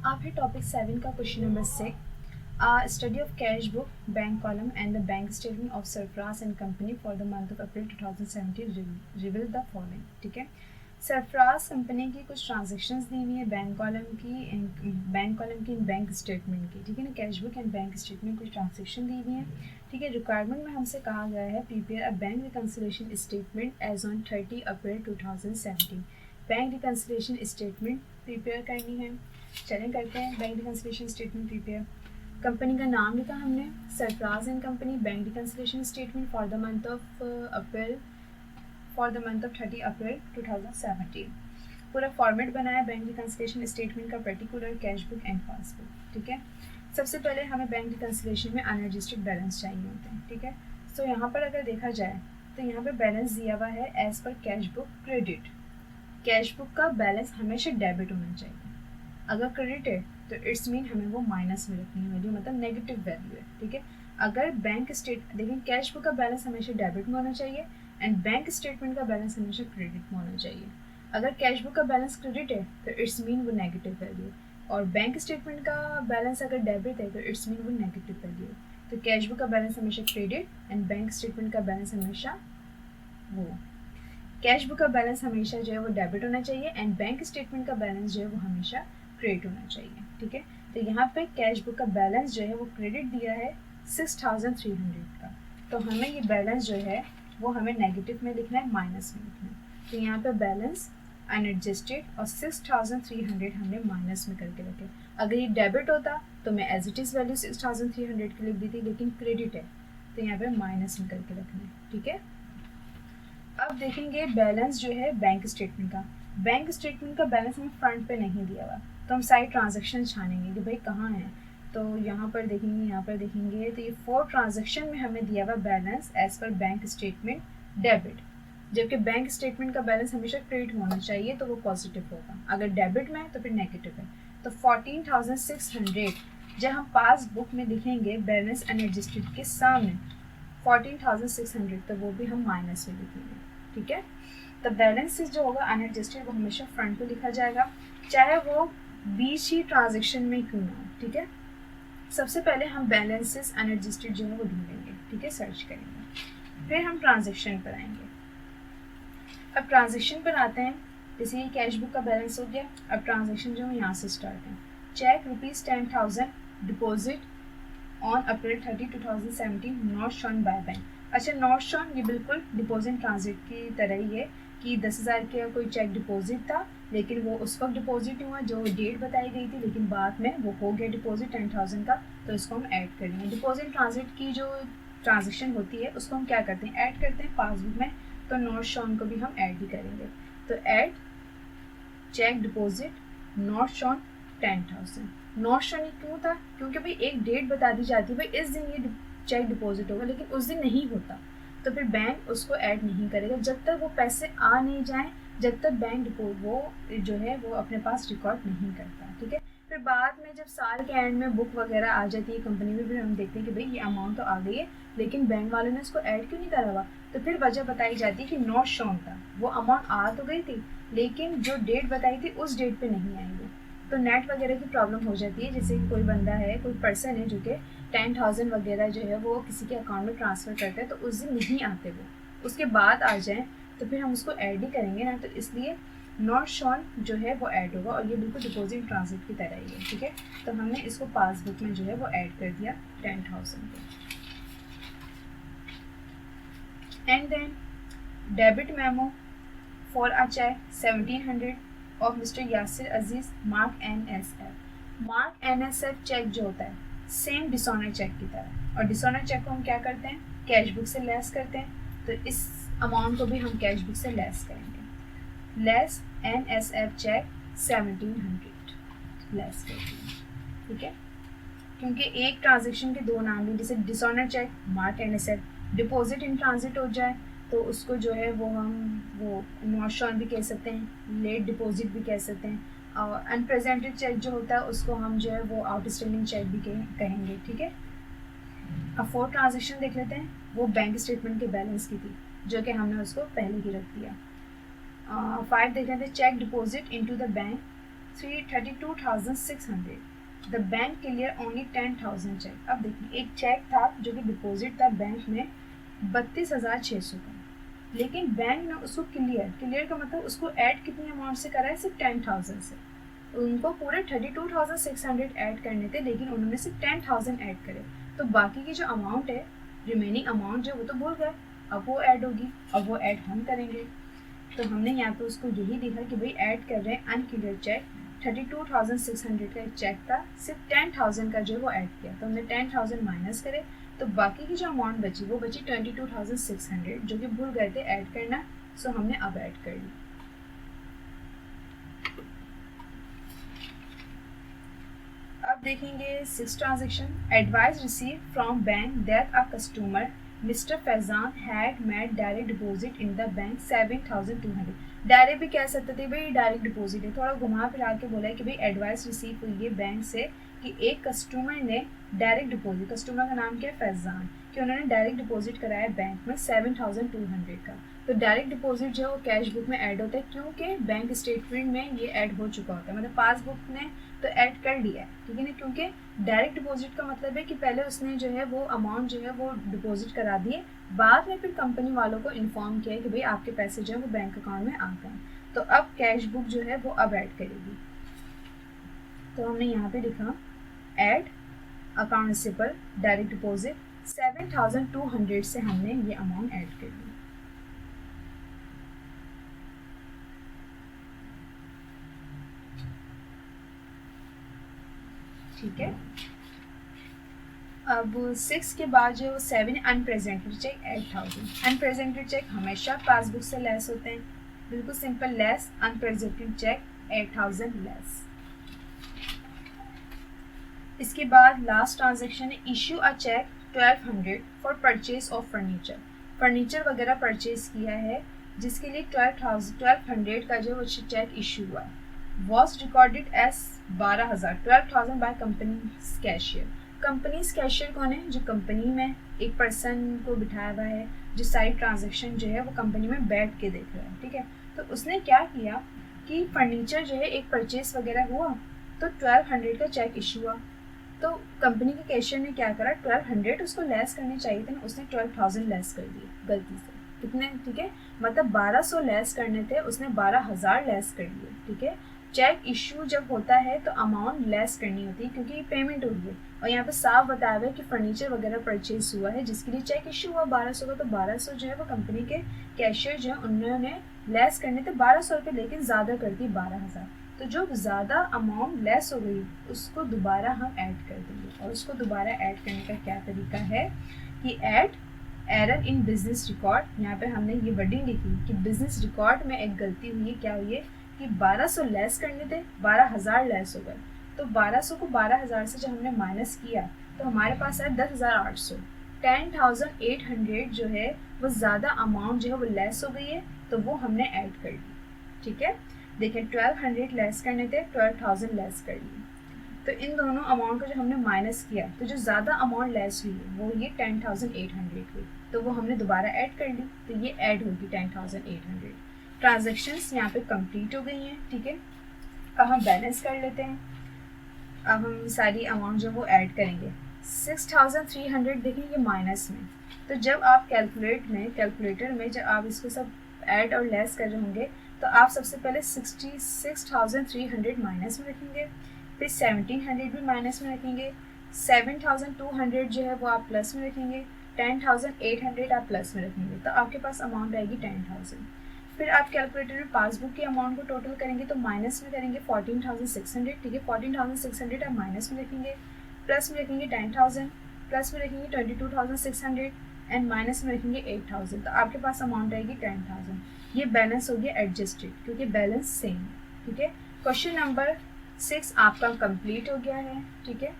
आप है टॉपिक 7 का question number 6 study of cash book bank column and the bank statement of Sarfaraz and company for the month of April 2017 reveal the following. ठीक है, Sarfaraz company की कुछ transactions दी हुई है बैंक कॉलम की बैंक स्टेटमेंट की। ठीक है ना, cash book and bank statement कुछ ट्रांजेक्शन दी हुई है। ठीक है, रिक्वायरमेंट में हमसे कहा गया है prepare a bank reconciliation statement as on 30 April 2017। Bank reconciliation statement prepare करनी है। चलें करते हैं bank reconciliation statement prepare. Company का नाम लिखा हमने Sarfaraz and company, bank reconciliation statement for the month of April 30 April 2017। पूरा फॉर्मेट बनाया बैंक रिकंसिलिएशन स्टेटमेंट का, particular, cash book and passbook. ठीक है, सबसे पहले हमें बैंक रिकंसिलिएशन में अनरजिस्टर्ड बैलेंस चाहिए होते हैं। ठीक है, सो यहाँ पर अगर देखा जाए तो यहाँ पर बैलेंस दिया हुआ है as per cash book credit. Cash book का बैलेंस हमेशा डेबिट होना चाहिए। अगर क्रेडिट है तो इट्स मीन हमें वो माइनस में रखनी है वैल्यू, मतलब नेगेटिव वैल्यू है। ठीक है, अगर बैंक स्टेट देखिए कैश बुक का बैलेंस हमेशा डेबिट में होना चाहिए एंड बैंक स्टेटमेंट का बैलेंस हमेशा क्रेडिट में होना चाहिए। अगर कैश बुक का बैलेंस क्रेडिट है तो इट्स मीन वो नेगेटिव वैल्यू है, और बैंक स्टेटमेंट का बैलेंस अगर डेबिट है तो इट्स मीन वो नेगेटिव वैल्यू है। तो कैश बुक का बैलेंस हमेशा क्रेडिट एंड बैंक स्टेटमेंट का बैलेंस हमेशा वो, कैश बुक का बैलेंस हमेशा जो है वो डेबिट होना चाहिए एंड बैंक स्टेटमेंट का बैलेंस जो है वो हमेशा क्रेडिट होना चाहिए। ठीक है, तो यहाँ पे कैश बुक का बैलेंस जो है वो क्रेडिट दिया है 6300 का, तो हमें ये बैलेंस जो है वो हमें नेगेटिव में लिखना है, माइनस में लिखना है। तो यहाँ पे बैलेंस अनएडजस्टेड और 6300 हमने माइनस में करके रखे। अगर ये डेबिट होता तो मैं एज इट इज़ वैल्यू 6300 की लिख दी थी, लेकिन क्रेडिट है तो यहाँ पे माइनस में करके रखना है। ठीक है, अब देखेंगे बैलेंस जो है बैंक स्टेटमेंट का। बैंक स्टेटमेंट का बैलेंस हमें फ्रंट पे नहीं दिया हुआ, तो हम साइड ट्रांजैक्शन छानेंगे कि भाई कहाँ है। तो यहाँ पर देखेंगे, यहाँ पर देखेंगे तो ये 4 ट्रांजैक्शन में हमें दिया हुआ balance as per bank statement debit, जबकि बैंक स्टेटमेंट का बैलेंस हमेशा क्रेडिट होना चाहिए तो वो पॉजिटिव होगा, अगर डेबिट में है तो फिर नेगेटिव है। तो 14,600 जब हम पासबुक में लिखेंगे बैलेंस अनएडजस्टेड के सामने 14,600 तो वो भी हम माइनस में लिखेंगे। ठीक है, तो बैलेंस जो होगा अनएडजस्टेड वो हमेशा फ्रंट पे लिखा जाएगा, चाहे वो बीच ही ट्रांजेक्शन में क्यों ना हो। ठीक है, सबसे पहले हम बैलेंसेस अनएडजस्टेड जो है वो ढूंढेंगे। ठीक है, सर्च करेंगे, फिर हम ट्रांजेक्शन पर आएंगे। अब ट्रांजेक्शन पर आते हैं, जैसे ये कैश बुक का बैलेंस हो गया। अब ट्रांजेक्शन जो है यहाँ से स्टार्ट है। Cheque ₹10,000 deposit on April 30, 2017 not shown by bank. अच्छा, नॉट शोन ये बिल्कुल डिपॉजिट ट्रांजिट की तरह ही है कि 10,000 का कोई चेक डिपॉजिट था, लेकिन वो उस वक्त डिपॉजिट हुआ जो डेट बताई गई थी, लेकिन बाद में वो हो गया डिपॉजिट 10,000 का, तो इसको हम ऐड करेंगे। डिपॉजिट ट्रांजिट की जो ट्रांजेक्शन होती है उसको हम क्या करते हैं, ऐड करते हैं पासबुक में, तो नॉट शोन को भी हम ऐड ही करेंगे। तो add cheque deposit not shown 10,000। Not shown क्यों था, क्योंकि भाई एक डेट बता दी जाती है भाई इस दिन ये चेक डिपॉजिट होगा, लेकिन उस दिन नहीं होता, तो फिर बैंक उसको ऐड नहीं करेगा जब तक वो पैसे आ नहीं जाए, जब तक बैंक वो जो है वो अपने पास रिकॉर्ड नहीं करता। ठीक है, फिर बाद में जब साल के एंड में बुक वगैरह आ जाती है कंपनी में, फिर हम देखते हैं कि भाई ये अमाउंट तो आ गई है, लेकिन बैंक वालों ने इसको ऐड क्यों नहीं करा हुआ, तो फिर वजह बताई जाती है कि नॉट शोन था, वो अमाउंट आ तो गई थी लेकिन जो डेट बताई थी उस डेट पे नहीं आई वो। तो नेट वगैरह की प्रॉब्लम हो जाती है, जैसे कोई बंदा है, कोई पर्सन है जो कि 10,000 वगैरह जो है वो किसी के अकाउंट में ट्रांसफ़र करता है, तो उस दिन नहीं आते वो, उसके बाद आ जाए तो फिर हम उसको ऐड ही करेंगे ना, तो इसलिए नॉट शोन जो है वो ऐड होगा, और ये बिल्कुल डिपॉजिट ट्रांजिट की तरह ही है। ठीक है, तो हमने इसको पासबुक में जो है वो ऐड कर दिया 10,000 को। And then debit memo for a cheque 1,700 of mister Yasir Aziz mark NSF। Mark NSF cheque जो होता है सेम डिसऑनर चेक की तरह, और डिसऑनर चेक को हम क्या करते हैं, कैश बुक से लेस करते हैं, तो इस अमाउंट को भी हम कैश बुक से लेस करेंगे। लेस NSF चेक 1,700 लेस करते हैं। ठीक है, क्योंकि एक ट्रांजेक्शन के दो नाम भी, जैसे dishonour cheque mark NSF deposit in transit हो जाए तो उसको जो है वो हम वो नॉट शोन भी कह सकते हैं, लेट डिपॉजिट भी कह सकते हैं, और अनप्रेजेंटेड चेक जो होता है उसको हम जो है वो आउटस्टैंडिंग चेक भी कहेंगे। ठीक है, अब 4 ट्रांजेक्शन देख लेते हैं, वो बैंक स्टेटमेंट के बैलेंस की थी जो कि हमने उसको पहले ही रख दिया। 5 देख लेते हैं, cheque deposit into the bank 32,600. The bank clear only 10,000 cheque. अब देखिए एक चेक था जो कि डिपॉजिट था बैंक में 32,600 का, लेकिन बैंक ने उसको क्लियर का मतलब उसको ऐड कितनी अमाउंट से करा है, सिर्फ 10,000 से. उनको पूरे 32,600 ऐड करने थे, लेकिन उन्होंने सिर्फ 10,000 ऐड करे. तो बाकी की जो अमाउंट है, रिमेनिंग अमाउंट जो वो तो भूल गए, अब वो ऐड होगी. अब वो ऐड हम करेंगे. तो हमने यहाँ पे उसको यही देखा कि भाई ऐड कर रहे हैं अनक्लियर चेक. 32,600 का एक चेक था, सिर्फ 10,000 का जो है वो ऐड किया. तो हमने 10,000 माइनस करे, तो बाकी की जो अमाउंट बची वो बची 22,600, जो कि भूल गए थे ऐड करना. सो हमने अब ऐड कर ली. अब देखेंगे 6 transaction. Advice receive from bank that a customer mister Faizan had made direct deposit in the bank 7,200. Direct भी कह सकते थे भाई डायरेक्ट डिपॉजिट है, थोड़ा घुमा फिरा के बोला है कि भाई एडवाइस रिसीव हुई है बैंक से कि एक कस्टमर ने डायरेक्ट डिपॉजिट, कस्टमर का नाम क्या है, फैजान, कि उन्होंने डायरेक्ट डिपॉजिट कराया बैंक में 7,200 का. तो डायरेक्ट डिपॉजिट जो है वो कैश बुक में ऐड होता है, क्योंकि बैंक स्टेटमेंट में ये ऐड हो चुका होता है, मतलब पासबुक ने तो ऐड कर लिया है, ठीक है ना. क्योंकि डायरेक्ट डिपॉजिट का मतलब है कि पहले उसने जो है वो अमाउंट जो है वो डिपॉजिट करा दिए, बाद में फिर कंपनी वालों को इन्फॉर्म किया कि भाई आपके पैसे जो है वो बैंक अकाउंट में आ गए. तो अब कैश बुक जो है वो अब ऐड करेगी. तो हमने यहाँ पे लिखा add account receivable direct deposit 7,200 से हमने ये अमाउंट ऐड कर दी. ठीक है. अब 6 के बाद जो 7 अनप्रेजेंटेड चेक 8,000. अनप्रेजेंटेड चेक हमेशा पासबुक से लेस होते हैं, बिल्कुल simple. Less unpresented cheque 8,000 less. इसके बाद लास्ट ट्रांजेक्शन है issue a cheque 1,200 for purchase of furniture. Furniture वगैरह परचेज किया है जिसके लिए 1,200 का जो चेक इशू हुआ है. Was recorded as 12,000 12,000 by company cashier. Company's cashier कौन है, जो कंपनी में एक पर्सन को बिठाया हुआ है जो सारी ट्रांजेक्शन जो है वो कंपनी में बैठ के देख रहा है. ठीक है. तो उसने क्या किया कि फर्नीचर जो है एक परचेज वगैरह हुआ तो 1,200 का चेक इशू हुआ. तो कंपनी के कैशियर ने क्या करा, 1,200 उसको लेस करने चाहिए थे ना, उसने 12,000 लेस कर दिए गलती से. कितने, ठीक है, मतलब 1,200 लेस करने थे, उसने 12,000 लेस कर दिए. ठीक है. चेक इशू जब होता है तो अमाउंट लेस करनी होती है क्योंकि पेमेंट हो गई. और यहाँ पे साफ बताया हुआ है कि फर्नीचर वगैरह परचेज हुआ है जिसके लिए चेक इशू हुआ 1,200 का. तो 1,200 जो है वो कंपनी के कैशियर जो है उन्होंने लेस करने थे 1,200 रुपये, लेकिन ज़्यादा कर दी 12,000. तो जो ज़्यादा अमाउंट लेस हो गई उसको दोबारा हम ऐड कर देंगे. और उसको दोबारा ऐड करने का क्या तरीका है कि add error in business record. यहाँ पे हमने ये वर्डिंग लिखी कि बिजनेस रिकॉर्ड में एक गलती हुई है. क्या हुई है कि 1,200 लेस करने थे, 12,000 लेस हो गए. तो 1,200 को 12,000 से जब हमने माइनस किया तो हमारे पास आया 10,800. 10,800 जो है वो ज़्यादा अमाउंट जो है वो लेस हो गई है, तो वो हमने ऐड कर दी. ठीक है. देखिए 1,200 लेस करने थे, 12,000 लेस कर लिए. तो इन दोनों अमाउंट को जो हमने माइनस किया तो जो ज़्यादा अमाउंट लेस हुई है वो ये 10,800 हुई, तो वो हमने दोबारा ऐड कर ली. तो ये ऐड होगी 10,800. ट्रांजेक्शन्स यहाँ पे कंप्लीट हो गई हैं. ठीक है. अब हम बैलेंस कर लेते हैं. अब हम सारी अमाउंट जो वो ऐड करेंगे. 6,300 देखें ये माइनस में. तो जब आप कैलकुलेटर में जब आप इसको सब ऐड और लेस कर रहे होंगे तो आप सबसे पहले 6,300 माइनस में रखेंगे, फिर 1,700 भी माइनस में रखेंगे, 7,200 जो है वो आप प्लस में रखेंगे, 10,800 आप प्लस में रखेंगे. तो आपके पास अमाउंट आएगी 10,000. फिर आप कैलकुलेटर में पासबुक की अमाउंट को टोटल करेंगे तो माइनस में करेंगे 14,600. ठीक है. 14,600 आप माइनस में रखेंगे, प्लस में रखेंगे 10,000, प्लस में रखेंगे 22,600 एंड माइनस में रखेंगे 8,000. तो आपके पास अमाउंट आएगी 10,000. ये बैलेंस हो गया एडजस्टेड क्योंकि बैलेंस सेम है. ठीक है. क्वेश्चन नंबर 6 आपका कंप्लीट हो गया है. ठीक है.